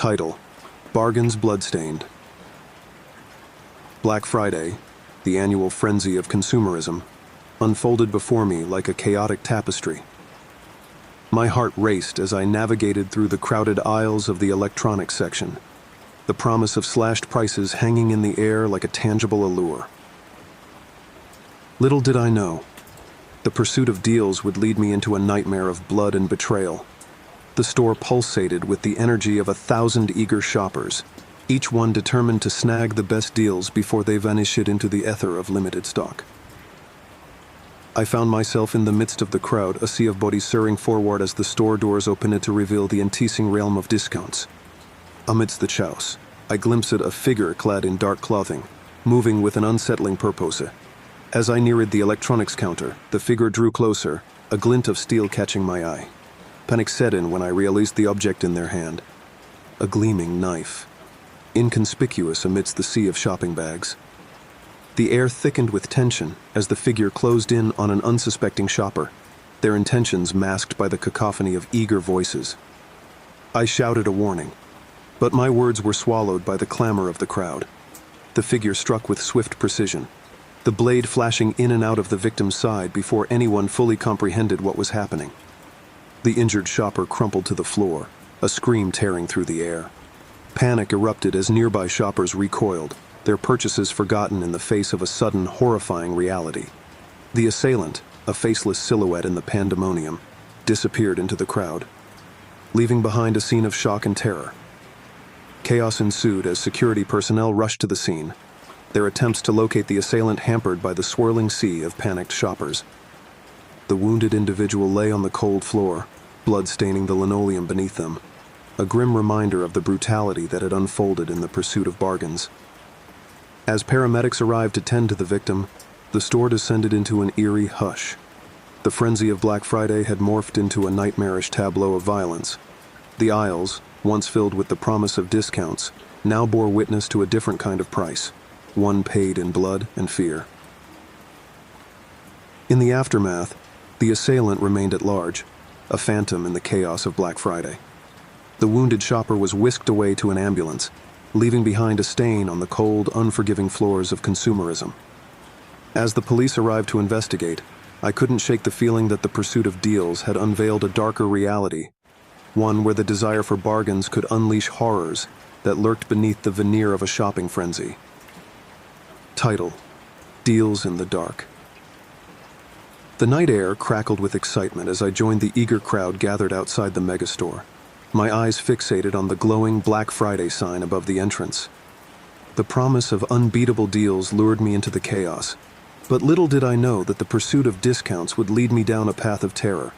Title: Bargains Bloodstained. Black Friday, the annual frenzy of consumerism, unfolded before me like a chaotic tapestry. My heart raced as I navigated through the crowded aisles of the electronics section, the promise of slashed prices hanging in the air like a tangible allure. Little did I know, the pursuit of deals would lead me into a nightmare of blood and betrayal. The store pulsated with the energy of 1,000 eager shoppers, each one determined to snag the best deals before they vanished into the ether of limited stock. I found myself in the midst of the crowd, a sea of bodies surging forward as the store doors opened to reveal the enticing realm of discounts. Amidst the chaos, I glimpsed a figure clad in dark clothing, moving with an unsettling purpose. As I neared the electronics counter, the figure drew closer, a glint of steel catching my eye. Panic set in when I realized the object in their hand. A gleaming knife, inconspicuous amidst the sea of shopping bags. The air thickened with tension as the figure closed in on an unsuspecting shopper, their intentions masked by the cacophony of eager voices. I shouted a warning, but my words were swallowed by the clamor of the crowd. The figure struck with swift precision, the blade flashing in and out of the victim's side before anyone fully comprehended what was happening. The injured shopper crumpled to the floor, a scream tearing through the air. Panic erupted as nearby shoppers recoiled, their purchases forgotten in the face of a sudden, horrifying reality. The assailant, a faceless silhouette in the pandemonium, disappeared into the crowd, leaving behind a scene of shock and terror. Chaos ensued as security personnel rushed to the scene, their attempts to locate the assailant hampered by the swirling sea of panicked shoppers. The wounded individual lay on the cold floor, blood staining the linoleum beneath them, a grim reminder of the brutality that had unfolded in the pursuit of bargains. As paramedics arrived to tend to the victim, the store descended into an eerie hush. The frenzy of Black Friday had morphed into a nightmarish tableau of violence. The aisles, once filled with the promise of discounts, now bore witness to a different kind of price, one paid in blood and fear. In the aftermath, the assailant remained at large, a phantom in the chaos of Black Friday. The wounded shopper was whisked away to an ambulance, leaving behind a stain on the cold, unforgiving floors of consumerism. As the police arrived to investigate, I couldn't shake the feeling that the pursuit of deals had unveiled a darker reality, one where the desire for bargains could unleash horrors that lurked beneath the veneer of a shopping frenzy. Title: Deals in the Dark. The night air crackled with excitement as I joined the eager crowd gathered outside the megastore, my eyes fixated on the glowing Black Friday sign above the entrance. The promise of unbeatable deals lured me into the chaos, but little did I know that the pursuit of discounts would lead me down a path of terror.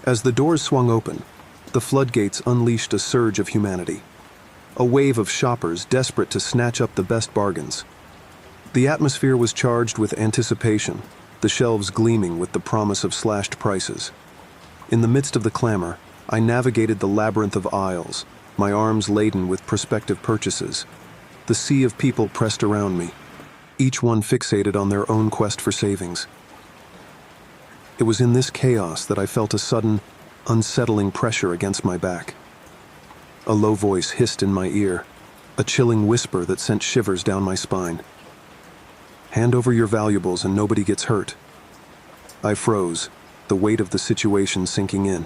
As the doors swung open, the floodgates unleashed a surge of humanity, a wave of shoppers desperate to snatch up the best bargains. The atmosphere was charged with anticipation, the shelves gleaming with the promise of slashed prices. In the midst of the clamor, I navigated the labyrinth of aisles, my arms laden with prospective purchases. The sea of people pressed around me, each one fixated on their own quest for savings. It was in this chaos that I felt a sudden, unsettling pressure against my back. A low voice hissed in my ear, a chilling whisper that sent shivers down my spine. Hand over your valuables and nobody gets hurt. I froze, the weight of the situation sinking in.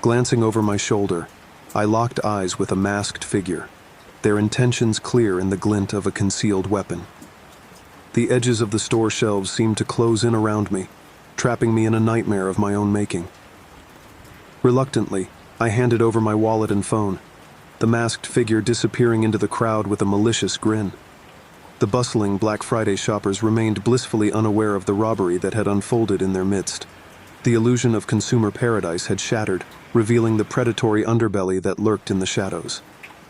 Glancing over my shoulder, I locked eyes with a masked figure, their intentions clear in the glint of a concealed weapon. The edges of the store shelves seemed to close in around me, trapping me in a nightmare of my own making. Reluctantly, I handed over my wallet and phone, the masked figure disappearing into the crowd with a malicious grin. The bustling Black Friday shoppers remained blissfully unaware of the robbery that had unfolded in their midst. The illusion of consumer paradise had shattered, revealing the predatory underbelly that lurked in the shadows.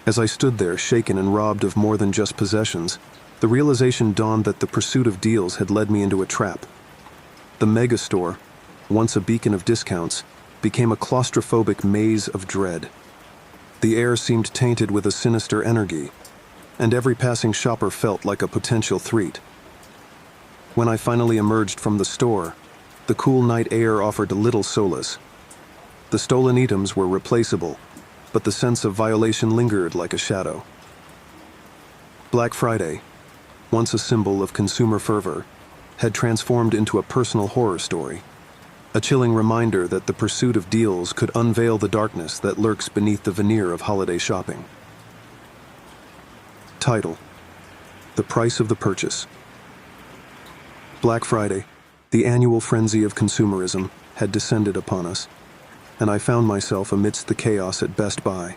As I stood there, shaken and robbed of more than just possessions, the realization dawned that the pursuit of deals had led me into a trap. The megastore, once a beacon of discounts, became a claustrophobic maze of dread. The air seemed tainted with a sinister energy, and every passing shopper felt like a potential threat. When I finally emerged from the store, the cool night air offered little solace. The stolen items were replaceable, but the sense of violation lingered like a shadow. Black Friday, once a symbol of consumer fervor, had transformed into a personal horror story, a chilling reminder that the pursuit of deals could unveil the darkness that lurks beneath the veneer of holiday shopping. Title: The Price of the Purchase. Black Friday, the annual frenzy of consumerism, had descended upon us, and I found myself amidst the chaos at Best Buy.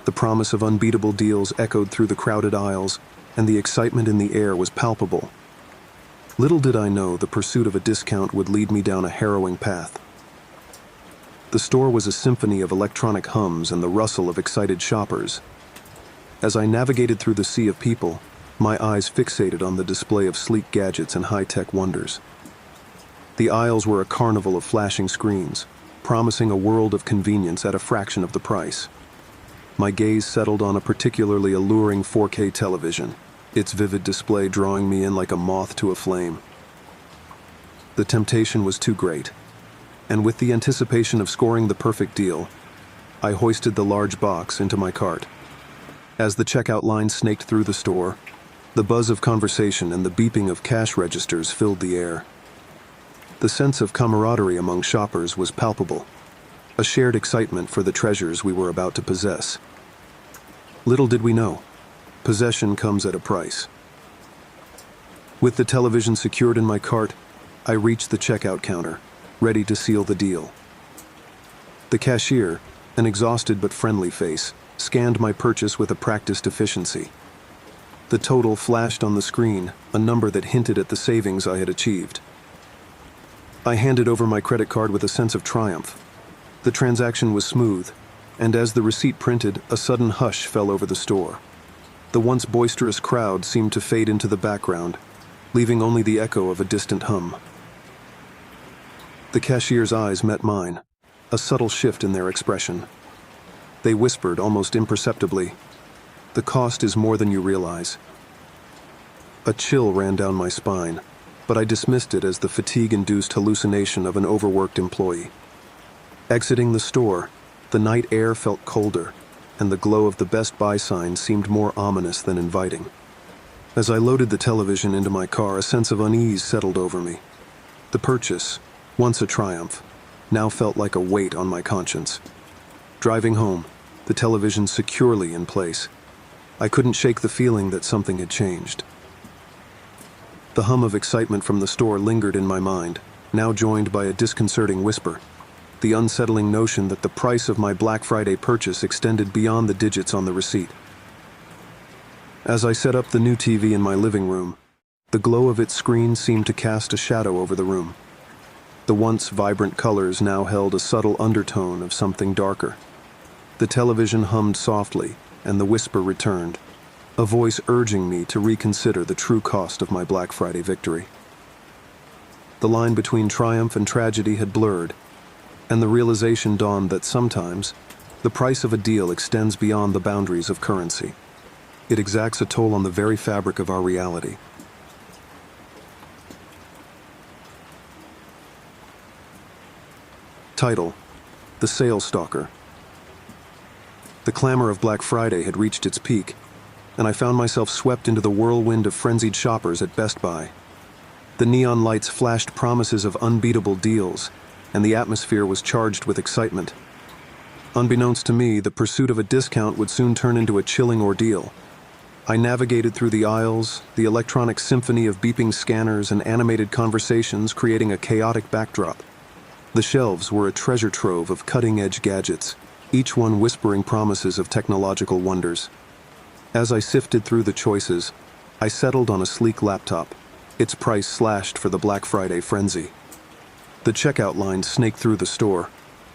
The promise of unbeatable deals echoed through the crowded aisles, and the excitement in the air was palpable. Little did I know the pursuit of a discount would lead me down a harrowing path. The store was a symphony of electronic hums and the rustle of excited shoppers. As I navigated through the sea of people, my eyes fixated on the display of sleek gadgets and high-tech wonders. The aisles were a carnival of flashing screens, promising a world of convenience at a fraction of the price. My gaze settled on a particularly alluring 4K television, its vivid display drawing me in like a moth to a flame. The temptation was too great, and with the anticipation of scoring the perfect deal, I hoisted the large box into my cart. As the checkout line snaked through the store, the buzz of conversation and the beeping of cash registers filled the air. The sense of camaraderie among shoppers was palpable, a shared excitement for the treasures we were about to possess. Little did we know, possession comes at a price. With the television secured in my cart, I reached the checkout counter, ready to seal the deal. The cashier, an exhausted but friendly face, scanned my purchase with a practiced efficiency. The total flashed on the screen, a number that hinted at the savings I had achieved. I handed over my credit card with a sense of triumph. The transaction was smooth, and as the receipt printed, a sudden hush fell over the store. The once boisterous crowd seemed to fade into the background, leaving only the echo of a distant hum. The cashier's eyes met mine, a subtle shift in their expression. They whispered almost imperceptibly, "The cost is more than you realize." A chill ran down my spine, but I dismissed it as the fatigue-induced hallucination of an overworked employee. Exiting the store, the night air felt colder, and the glow of the Best Buy sign seemed more ominous than inviting. As I loaded the television into my car, a sense of unease settled over me. The purchase, once a triumph, now felt like a weight on my conscience. Driving home, the television securely in place, I couldn't shake the feeling that something had changed. The hum of excitement from the store lingered in my mind, now joined by a disconcerting whisper, the unsettling notion that the price of my Black Friday purchase extended beyond the digits on the receipt. As I set up the new TV in my living room, the glow of its screen seemed to cast a shadow over the room. The once vibrant colors now held a subtle undertone of something darker. The television hummed softly, and the whisper returned, a voice urging me to reconsider the true cost of my Black Friday victory. The line between triumph and tragedy had blurred, and the realization dawned that sometimes the price of a deal extends beyond the boundaries of currency. It exacts a toll on the very fabric of our reality. Title: The Sale Stalker. The clamor of Black Friday had reached its peak, and I found myself swept into the whirlwind of frenzied shoppers at Best Buy. The neon lights flashed promises of unbeatable deals, and the atmosphere was charged with excitement. Unbeknownst to me, the pursuit of a discount would soon turn into a chilling ordeal. I navigated through the aisles, the electronic symphony of beeping scanners and animated conversations creating a chaotic backdrop. The shelves were a treasure trove of cutting-edge gadgets, each one whispering promises of technological wonders. As I sifted through the choices, I settled on a sleek laptop, its price slashed for the Black Friday frenzy. The checkout line snaked through the store,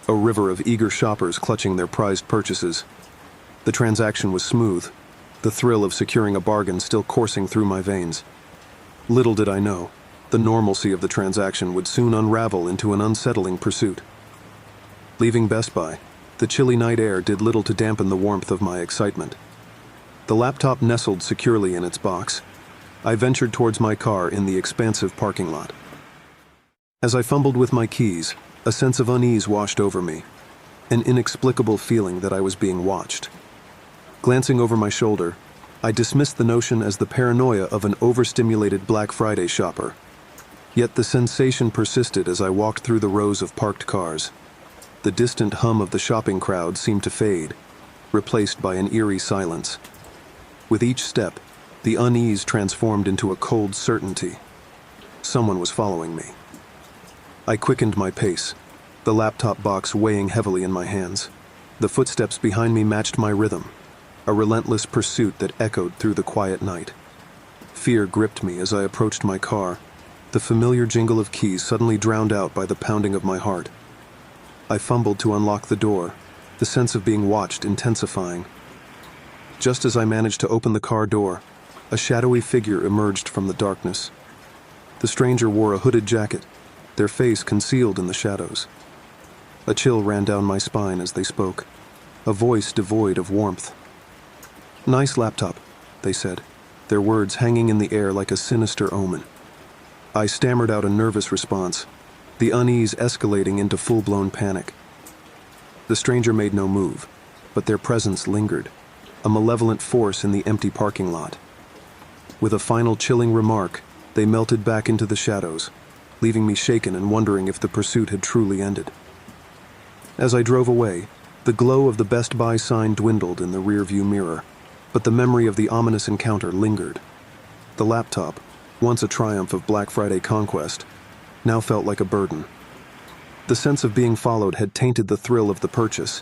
a river of eager shoppers clutching their prized purchases. The transaction was smooth, the thrill of securing a bargain still coursing through my veins. Little did I know, the normalcy of the transaction would soon unravel into an unsettling pursuit. Leaving Best Buy, the chilly night air did little to dampen the warmth of my excitement. The laptop nestled securely in its box. I ventured towards my car in the expansive parking lot. As I fumbled with my keys, a sense of unease washed over me. an inexplicable feeling that I was being watched. Glancing over my shoulder, I dismissed the notion as the paranoia of an overstimulated Black Friday shopper. Yet the sensation persisted as I walked through the rows of parked cars. The distant hum of the shopping crowd seemed to fade, replaced by an eerie silence. With each step, the unease transformed into a cold certainty. Someone was following me. I quickened my pace, the laptop box weighing heavily in my hands. The footsteps behind me matched my rhythm, a relentless pursuit that echoed through the quiet night. Fear gripped me as I approached my car, the familiar jingle of keys suddenly drowned out by the pounding of my heart. I fumbled to unlock the door, the sense of being watched intensifying. Just as I managed to open the car door, a shadowy figure emerged from the darkness. The stranger wore a hooded jacket, their face concealed in the shadows. A chill ran down my spine as they spoke, a voice devoid of warmth. "Nice laptop," they said, their words hanging in the air like a sinister omen. I stammered out a nervous response, the unease escalating into full-blown panic. The stranger made no move, but their presence lingered, a malevolent force in the empty parking lot. With a final chilling remark, they melted back into the shadows, leaving me shaken and wondering if the pursuit had truly ended. As I drove away, the glow of the Best Buy sign dwindled in the rearview mirror, but the memory of the ominous encounter lingered. The laptop, once a triumph of Black Friday conquest, now felt like a burden. The sense of being followed had tainted the thrill of the purchase,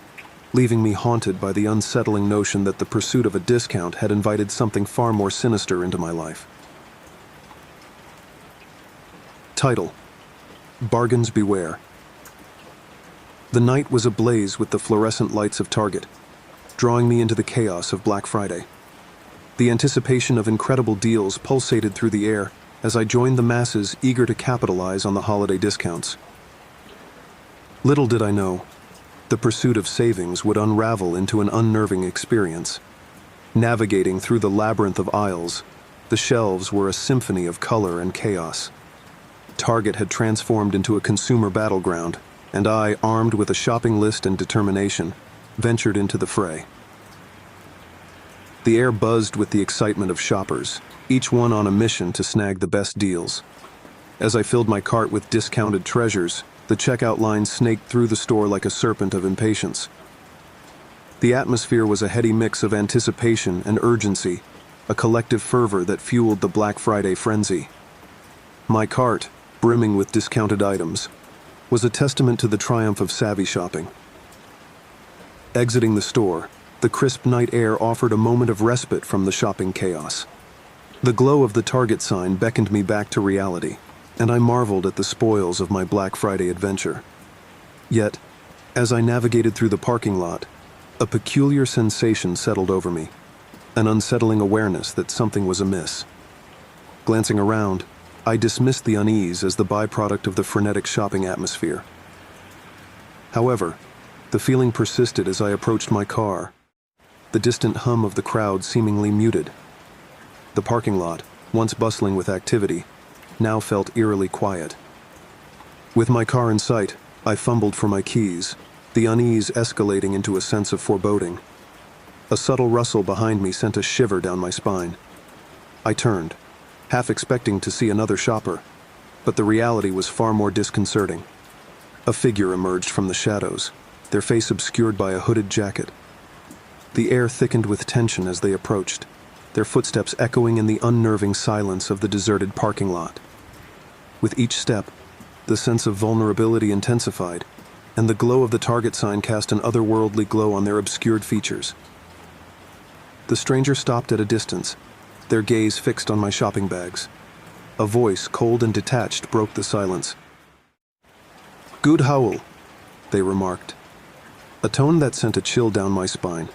leaving me haunted by the unsettling notion that the pursuit of a discount had invited something far more sinister into my life. Title: Bargains Beware. The night was ablaze with the fluorescent lights of Target, drawing me into the chaos of Black Friday. The anticipation of incredible deals pulsated through the air as I joined the masses eager to capitalize on the holiday discounts. Little did I know, the pursuit of savings would unravel into an unnerving experience. Navigating through the labyrinth of aisles, the shelves were a symphony of color and chaos. Target had transformed into a consumer battleground, and I, armed with a shopping list and determination, ventured into the fray. The air buzzed with the excitement of shoppers, each one on a mission to snag the best deals. As I filled my cart with discounted treasures, the checkout line snaked through the store like a serpent of impatience. The atmosphere was a heady mix of anticipation and urgency, a collective fervor that fueled the Black Friday frenzy. My cart, brimming with discounted items, was a testament to the triumph of savvy shopping. Exiting the store, the crisp night air offered a moment of respite from the shopping chaos. The glow of the Target sign beckoned me back to reality, and I marveled at the spoils of my Black Friday adventure. Yet, as I navigated through the parking lot, a peculiar sensation settled over me, an unsettling awareness that something was amiss. Glancing around, I dismissed the unease as the byproduct of the frenetic shopping atmosphere. However, the feeling persisted as I approached my car, the distant hum of the crowd seemingly muted. The parking lot, once bustling with activity, now felt eerily quiet. With my car in sight, I fumbled for my keys, the unease escalating into a sense of foreboding. A subtle rustle behind me sent a shiver down my spine. I turned, half expecting to see another shopper, but the reality was far more disconcerting. A figure emerged from the shadows, their face obscured by a hooded jacket. The air thickened with tension as they approached, their footsteps echoing in the unnerving silence of the deserted parking lot. With each step, the sense of vulnerability intensified, and the glow of the Target sign cast an otherworldly glow on their obscured features. The stranger stopped at a distance, their gaze fixed on my shopping bags. A voice, cold and detached, broke the silence. "Good howl," they remarked, a tone that sent a chill down my spine.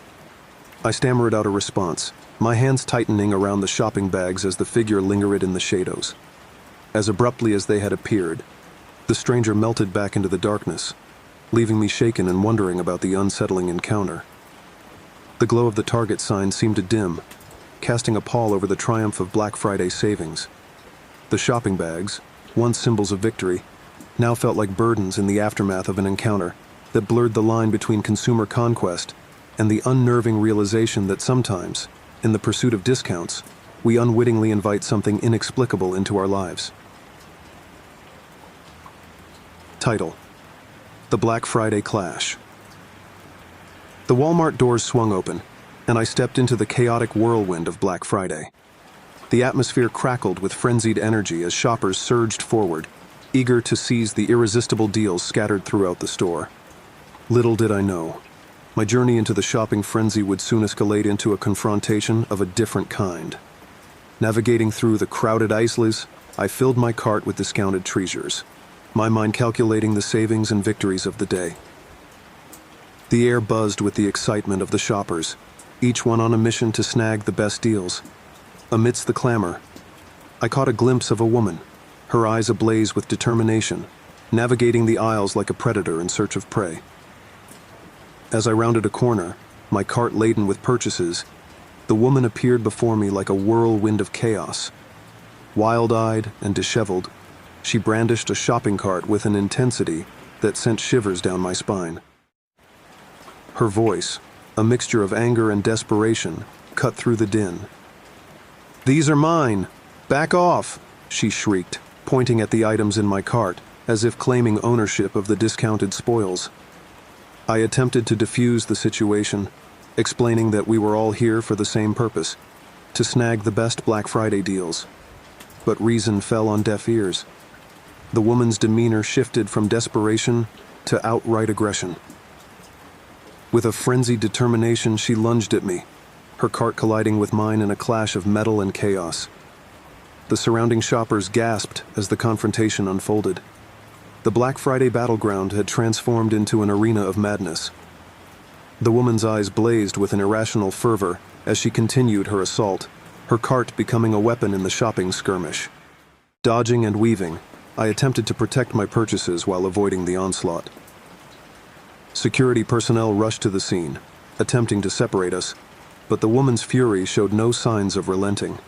I stammered out a response, my hands tightening around the shopping bags as the figure lingered in the shadows. As abruptly as they had appeared, the stranger melted back into the darkness, leaving me shaken and wondering about the unsettling encounter. The glow of the Target sign seemed to dim, casting a pall over the triumph of Black Friday savings. The shopping bags, once symbols of victory, now felt like burdens in the aftermath of an encounter, that blurred the line between consumer conquest and the unnerving realization that sometimes, in the pursuit of discounts, we unwittingly invite something inexplicable into our lives. Title: The Black Friday Clash. The Walmart doors swung open, and I stepped into the chaotic whirlwind of Black Friday. The atmosphere crackled with frenzied energy as shoppers surged forward, eager to seize the irresistible deals scattered throughout the store. Little did I know, my journey into the shopping frenzy would soon escalate into a confrontation of a different kind. Navigating through the crowded aisles, I filled my cart with discounted treasures, my mind calculating the savings and victories of the day. The air buzzed with the excitement of the shoppers, each one on a mission to snag the best deals. Amidst the clamor, I caught a glimpse of a woman, her eyes ablaze with determination, navigating the aisles like a predator in search of prey. As I rounded a corner, my cart laden with purchases, the woman appeared before me like a whirlwind of chaos. Wild-eyed and disheveled, she brandished a shopping cart with an intensity that sent shivers down my spine. Her voice, a mixture of anger and desperation, cut through the din. "These are mine! Back off!" she shrieked, pointing at the items in my cart, as if claiming ownership of the discounted spoils. I attempted to defuse the situation, explaining that we were all here for the same purpose, to snag the best Black Friday deals. But reason fell on deaf ears. The woman's demeanor shifted from desperation to outright aggression. With a frenzied determination, she lunged at me, her cart colliding with mine in a clash of metal and chaos. The surrounding shoppers gasped as the confrontation unfolded. The Black Friday battleground had transformed into an arena of madness. The woman's eyes blazed with an irrational fervor as she continued her assault, her cart becoming a weapon in the shopping skirmish. Dodging and weaving, I attempted to protect my purchases while avoiding the onslaught. Security personnel rushed to the scene, attempting to separate us, but the woman's fury showed no signs of relenting.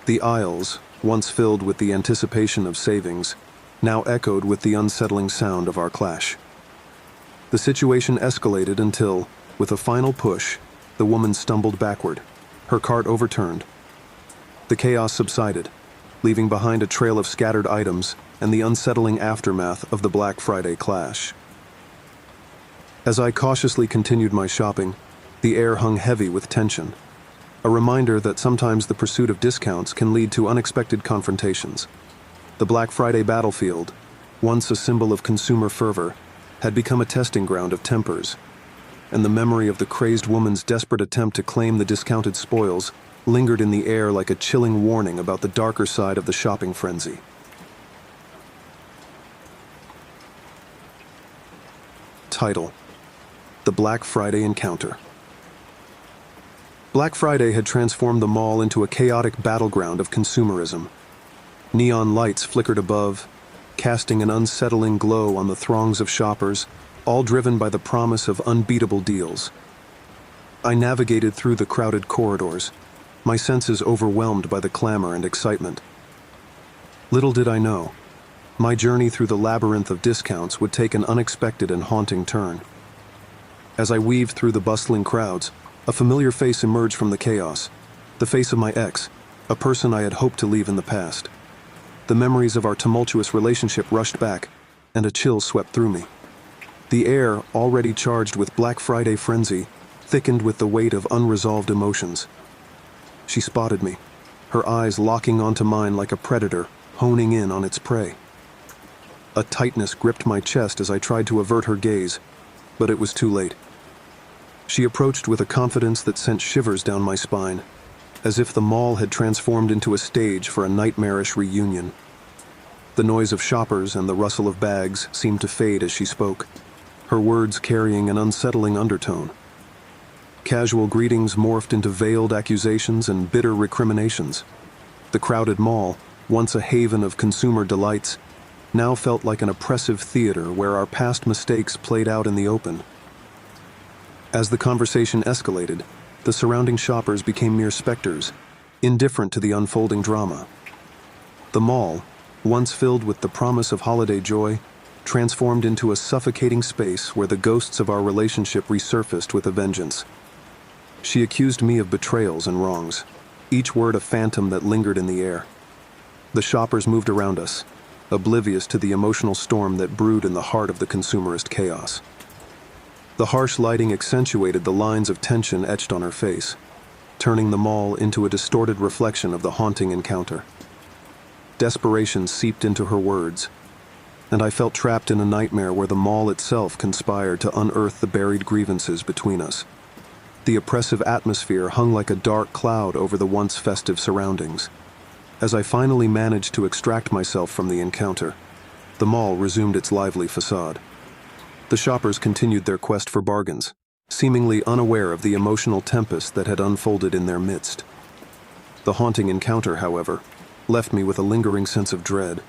The aisles, once filled with the anticipation of savings, now echoed with the unsettling sound of our clash. The situation escalated until, with a final push, the woman stumbled backward, her cart overturned. The chaos subsided, leaving behind a trail of scattered items and the unsettling aftermath of the Black Friday clash. As I cautiously continued my shopping, the air hung heavy with tension, a reminder that sometimes the pursuit of discounts can lead to unexpected confrontations. The Black Friday battlefield, once a symbol of consumer fervor, had become a testing ground of tempers, and the memory of the crazed woman's desperate attempt to claim the discounted spoils lingered in the air like a chilling warning about the darker side of the shopping frenzy. Title: The Black Friday Encounter. Black Friday had transformed the mall into a chaotic battleground of consumerism. Neon lights flickered above, casting an unsettling glow on the throngs of shoppers, all driven by the promise of unbeatable deals. I navigated through the crowded corridors, my senses overwhelmed by the clamor and excitement. Little did I know, my journey through the labyrinth of discounts would take an unexpected and haunting turn. As I weaved through the bustling crowds, a familiar face emerged from the chaos, the face of my ex, a person I had hoped to leave in the past. The memories of our tumultuous relationship rushed back, and a chill swept through me. The air, already charged with Black Friday frenzy, thickened with the weight of unresolved emotions. She spotted me, her eyes locking onto mine like a predator, honing in on its prey. A tightness gripped my chest as I tried to avert her gaze, but it was too late. She approached with a confidence that sent shivers down my spine, as if the mall had transformed into a stage for a nightmarish reunion. The noise of shoppers and the rustle of bags seemed to fade as she spoke, her words carrying an unsettling undertone. Casual greetings morphed into veiled accusations and bitter recriminations. The crowded mall, once a haven of consumer delights, now felt like an oppressive theater where our past mistakes played out in the open. As the conversation escalated, the surrounding shoppers became mere specters, indifferent to the unfolding drama. The mall, once filled with the promise of holiday joy, transformed into a suffocating space where the ghosts of our relationship resurfaced with a vengeance. She accused me of betrayals and wrongs, each word a phantom that lingered in the air. The shoppers moved around us, oblivious to the emotional storm that brewed in the heart of the consumerist chaos. The harsh lighting accentuated the lines of tension etched on her face, turning the mall into a distorted reflection of the haunting encounter. Desperation seeped into her words, and I felt trapped in a nightmare where the mall itself conspired to unearth the buried grievances between us. The oppressive atmosphere hung like a dark cloud over the once festive surroundings. As I finally managed to extract myself from the encounter, the mall resumed its lively facade. The shoppers continued their quest for bargains, seemingly unaware of the emotional tempest that had unfolded in their midst. The haunting encounter, however, left me with a lingering sense of dread,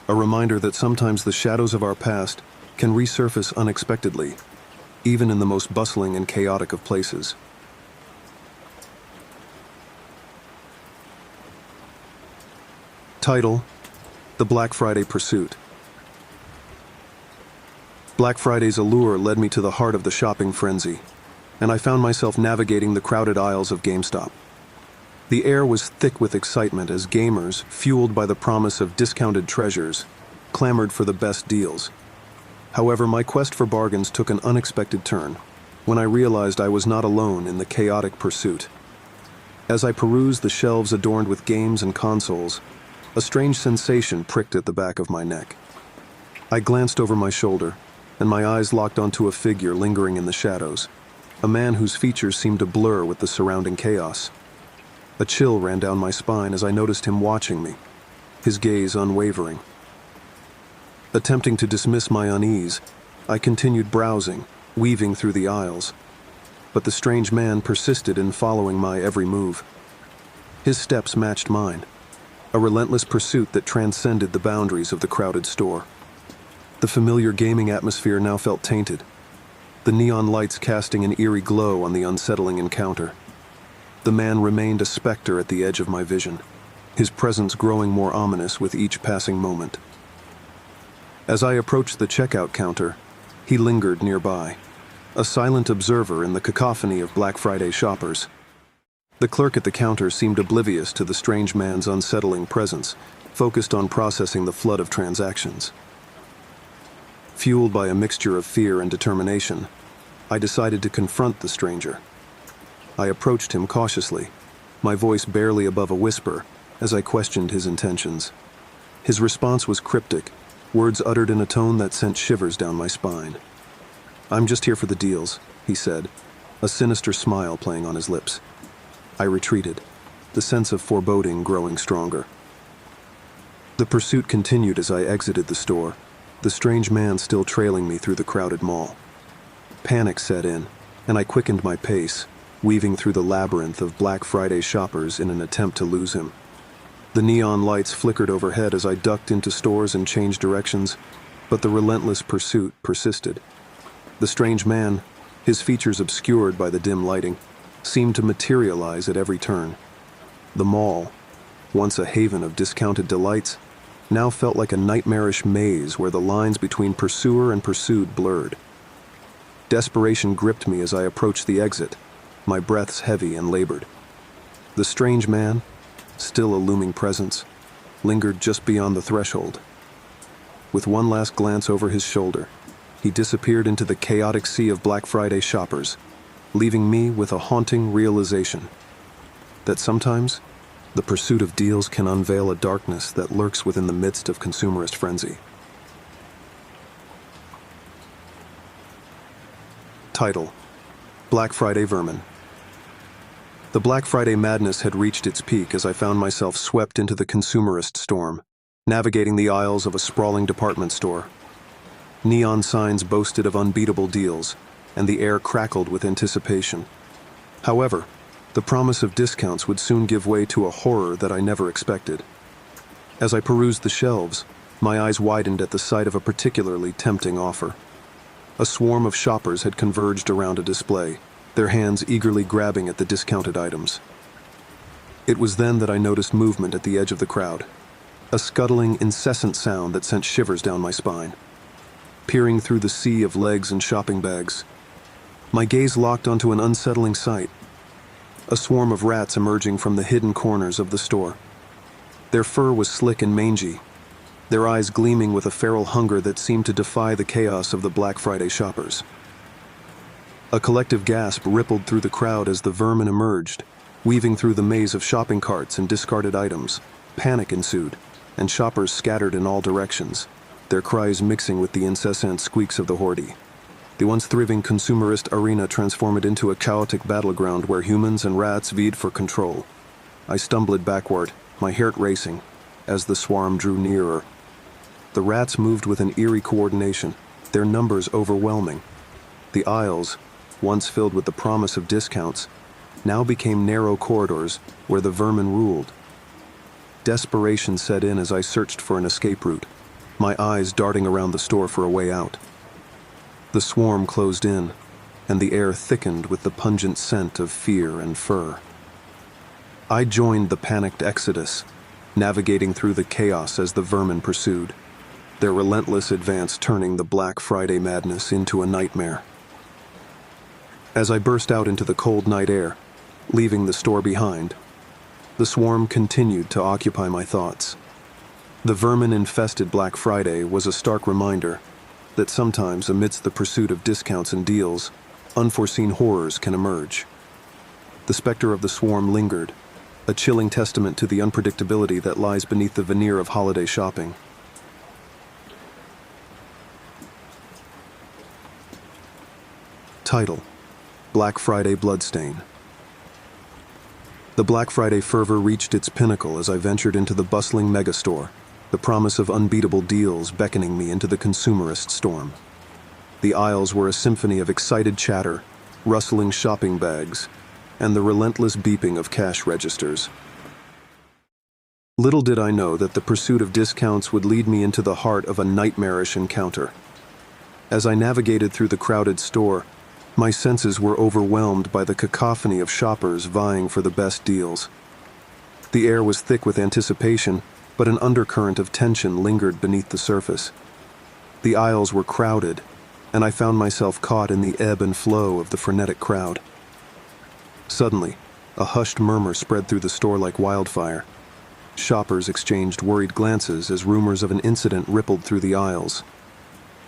a reminder that sometimes the shadows of our past can resurface unexpectedly, even in the most bustling and chaotic of places. Title: The Black Friday Pursuit. Black Friday's allure led me to the heart of the shopping frenzy, and I found myself navigating the crowded aisles of GameStop. The air was thick with excitement as gamers, fueled by the promise of discounted treasures, clamored for the best deals. However, my quest for bargains took an unexpected turn when I realized I was not alone in the chaotic pursuit. As I perused the shelves adorned with games and consoles, a strange sensation pricked at the back of my neck. I glanced over my shoulder, and my eyes locked onto a figure lingering in the shadows, a man whose features seemed to blur with the surrounding chaos. A chill ran down my spine as I noticed him watching me, his gaze unwavering. Attempting to dismiss my unease, I continued browsing, weaving through the aisles. But the strange man persisted in following my every move. His steps matched mine, a relentless pursuit that transcended the boundaries of the crowded store. The familiar gaming atmosphere now felt tainted, the neon lights casting an eerie glow on the unsettling encounter. The man remained a specter at the edge of my vision, his presence growing more ominous with each passing moment. As I approached the checkout counter, he lingered nearby, a silent observer in the cacophony of Black Friday shoppers. The clerk at the counter seemed oblivious to the strange man's unsettling presence, focused on processing the flood of transactions. Fueled by a mixture of fear and determination, I decided to confront the stranger. I approached him cautiously, my voice barely above a whisper, as I questioned his intentions. His response was cryptic, words uttered in a tone that sent shivers down my spine. "I'm just here for the deals," he said, a sinister smile playing on his lips. I retreated, the sense of foreboding growing stronger. The pursuit continued as I exited the store, the strange man still trailing me through the crowded mall. Panic set in, and I quickened my pace, weaving through the labyrinth of Black Friday shoppers in an attempt to lose him. The neon lights flickered overhead as I ducked into stores and changed directions, but the relentless pursuit persisted. The strange man, his features obscured by the dim lighting, seemed to materialize at every turn. The mall, once a haven of discounted delights, now felt like a nightmarish maze where the lines between pursuer and pursued blurred. Desperation gripped me as I approached the exit, my breaths heavy and labored. The strange man, still a looming presence, lingered just beyond the threshold. With one last glance over his shoulder, he disappeared into the chaotic sea of Black Friday shoppers, leaving me with a haunting realization that sometimes the pursuit of deals can unveil a darkness that lurks within the midst of consumerist frenzy. Title: Black Friday Vermin. The Black Friday madness had reached its peak as I found myself swept into the consumerist storm, navigating the aisles of a sprawling department store. Neon signs boasted of unbeatable deals, and the air crackled with anticipation. However, the promise of discounts would soon give way to a horror that I never expected. As I perused the shelves, my eyes widened at the sight of a particularly tempting offer. A swarm of shoppers had converged around a display, their hands eagerly grabbing at the discounted items. It was then that I noticed movement at the edge of the crowd, a scuttling, incessant sound that sent shivers down my spine. peering through the sea of legs and shopping bags. My gaze locked onto an unsettling sight: a swarm of rats emerging from the hidden corners of the store. Their fur was slick and mangy, their eyes gleaming with a feral hunger that seemed to defy the chaos of the Black Friday shoppers. A collective gasp rippled through the crowd as the vermin emerged, weaving through the maze of shopping carts and discarded items. Panic ensued, and shoppers scattered in all directions, their cries mixing with the incessant squeaks of the horde. The once thriving consumerist arena transformed into a chaotic battleground where humans and rats vied for control. I stumbled backward, my heart racing, as the swarm drew nearer. The rats moved with an eerie coordination, their numbers overwhelming. The aisles, once filled with the promise of discounts, now became narrow corridors where the vermin ruled. Desperation set in as I searched for an escape route, my eyes darting around the store for a way out. The swarm closed in, and the air thickened with the pungent scent of fear and fur. I joined the panicked exodus, navigating through the chaos as the vermin pursued, their relentless advance turning the Black Friday madness into a nightmare. As I burst out into the cold night air, leaving the store behind, the swarm continued to occupy my thoughts. The vermin-infested Black Friday was a stark reminder that sometimes, amidst the pursuit of discounts and deals, unforeseen horrors can emerge. The specter of the swarm lingered, a chilling testament to the unpredictability that lies beneath the veneer of holiday shopping. Title: Black Friday Bloodstain. The Black Friday fervor reached its pinnacle as I ventured into the bustling megastore, the promise of unbeatable deals beckoning me into the consumerist storm. The aisles were a symphony of excited chatter, rustling shopping bags, and the relentless beeping of cash registers. Little did I know that the pursuit of discounts would lead me into the heart of a nightmarish encounter. As I navigated through the crowded store, my senses were overwhelmed by the cacophony of shoppers vying for the best deals. The air was thick with anticipation, but an undercurrent of tension lingered beneath the surface. The aisles were crowded, and I found myself caught in the ebb and flow of the frenetic crowd. Suddenly, a hushed murmur spread through the store like wildfire. Shoppers exchanged worried glances as rumors of an incident rippled through the aisles.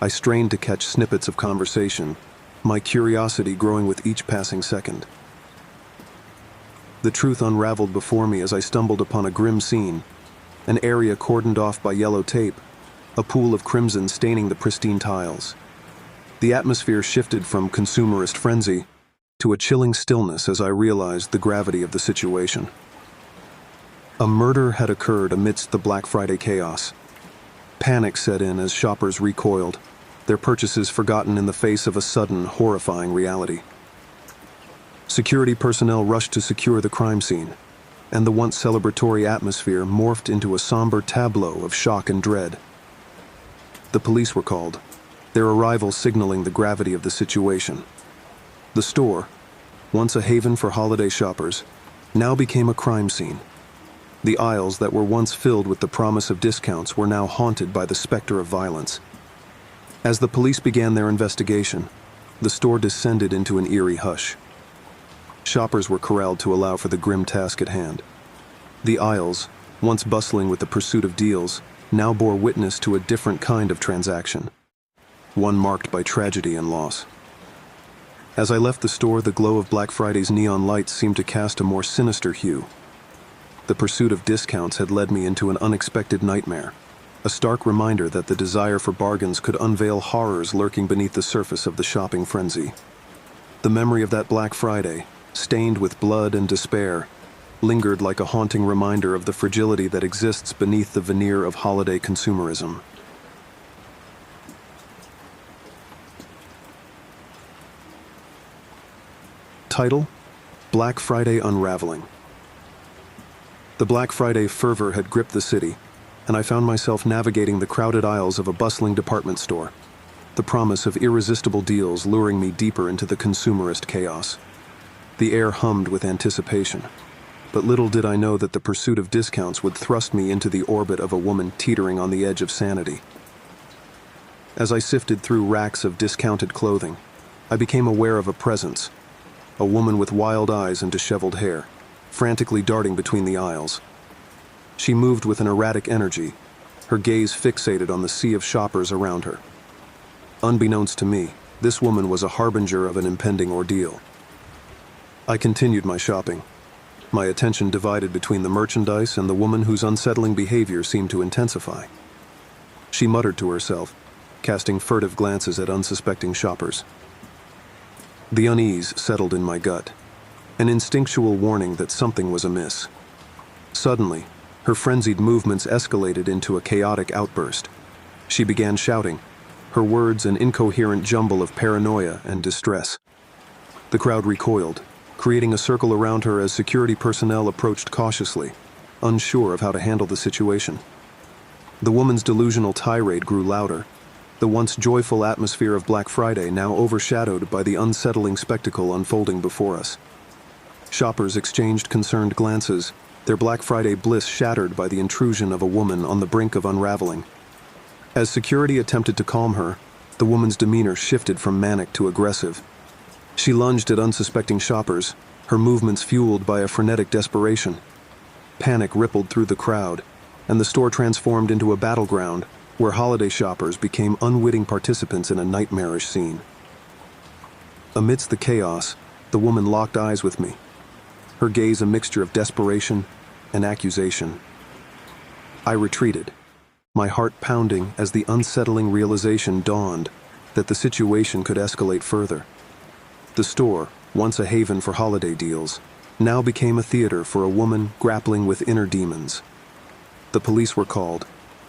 I strained to catch snippets of conversation, my curiosity growing with each passing second. The truth unraveled before me as I stumbled upon a grim scene, an area cordoned off by yellow tape, a pool of crimson staining the pristine tiles. The atmosphere shifted from consumerist frenzy to a chilling stillness as I realized the gravity of the situation. A murder had occurred amidst the Black Friday chaos. Panic set in as shoppers recoiled, their purchases forgotten in the face of a sudden, horrifying reality. Security personnel rushed to secure the crime scene, and the once celebratory atmosphere morphed into a somber tableau of shock and dread. The police were called, their arrival signaling the gravity of the situation. The store, once a haven for holiday shoppers, now became a crime scene. The aisles that were once filled with the promise of discounts were now haunted by the specter of violence. As the police began their investigation, the store descended into an eerie hush. Shoppers were corralled to allow for the grim task at hand. The aisles, once bustling with the pursuit of deals, now bore witness to a different kind of transaction, one marked by tragedy and loss. As I left the store, the glow of Black Friday's neon lights seemed to cast a more sinister hue. The pursuit of discounts had led me into an unexpected nightmare, a stark reminder that the desire for bargains could unveil horrors lurking beneath the surface of the shopping frenzy. The memory of that Black Friday, stained with blood and despair, lingered like a haunting reminder of the fragility that exists beneath the veneer of holiday consumerism. Title: Black Friday Unraveling. The Black Friday fervor had gripped the city, and I found myself navigating the crowded aisles of a bustling department store, the promise of irresistible deals luring me deeper into the consumerist chaos. The air hummed with anticipation, but little did I know that the pursuit of discounts would thrust me into the orbit of a woman teetering on the edge of sanity. As I sifted through racks of discounted clothing, I became aware of a presence, a woman with wild eyes and disheveled hair, frantically darting between the aisles. She moved with an erratic energy, her gaze fixated on the sea of shoppers around her. Unbeknownst to me, this woman was a harbinger of an impending ordeal. I continued my shopping, my attention divided between the merchandise and the woman whose unsettling behavior seemed to intensify. She muttered to herself, casting furtive glances at unsuspecting shoppers. The unease settled in my gut, an instinctual warning that something was amiss. Suddenly, her frenzied movements escalated into a chaotic outburst. She began shouting, her words an incoherent jumble of paranoia and distress. The crowd recoiled, creating a circle around her as security personnel approached cautiously, unsure of how to handle the situation. The woman's delusional tirade grew louder, the once joyful atmosphere of Black Friday now overshadowed by the unsettling spectacle unfolding before us. Shoppers exchanged concerned glances, their Black Friday bliss shattered by the intrusion of a woman on the brink of unraveling. As security attempted to calm her, the woman's demeanor shifted from manic to aggressive. She lunged at unsuspecting shoppers, her movements fueled by a frenetic desperation. Panic rippled through the crowd, and the store transformed into a battleground where holiday shoppers became unwitting participants in a nightmarish scene. Amidst the chaos, the woman locked eyes with me, her gaze a mixture of desperation and accusation. I retreated, my heart pounding as the unsettling realization dawned that the situation could escalate further. The store, once a haven for holiday deals, now became a theater for a woman grappling with inner demons. The police were called,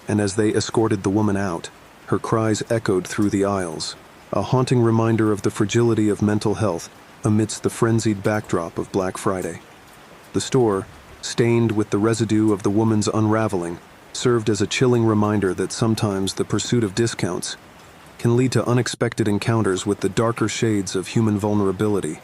and as they escorted the woman out, her cries echoed through the aisles, a haunting reminder of the fragility of mental health amidst the frenzied backdrop of Black Friday. The store, stained with the residue of the woman's unraveling, served as a chilling reminder that sometimes the pursuit of discounts can lead to unexpected encounters with the darker shades of human vulnerability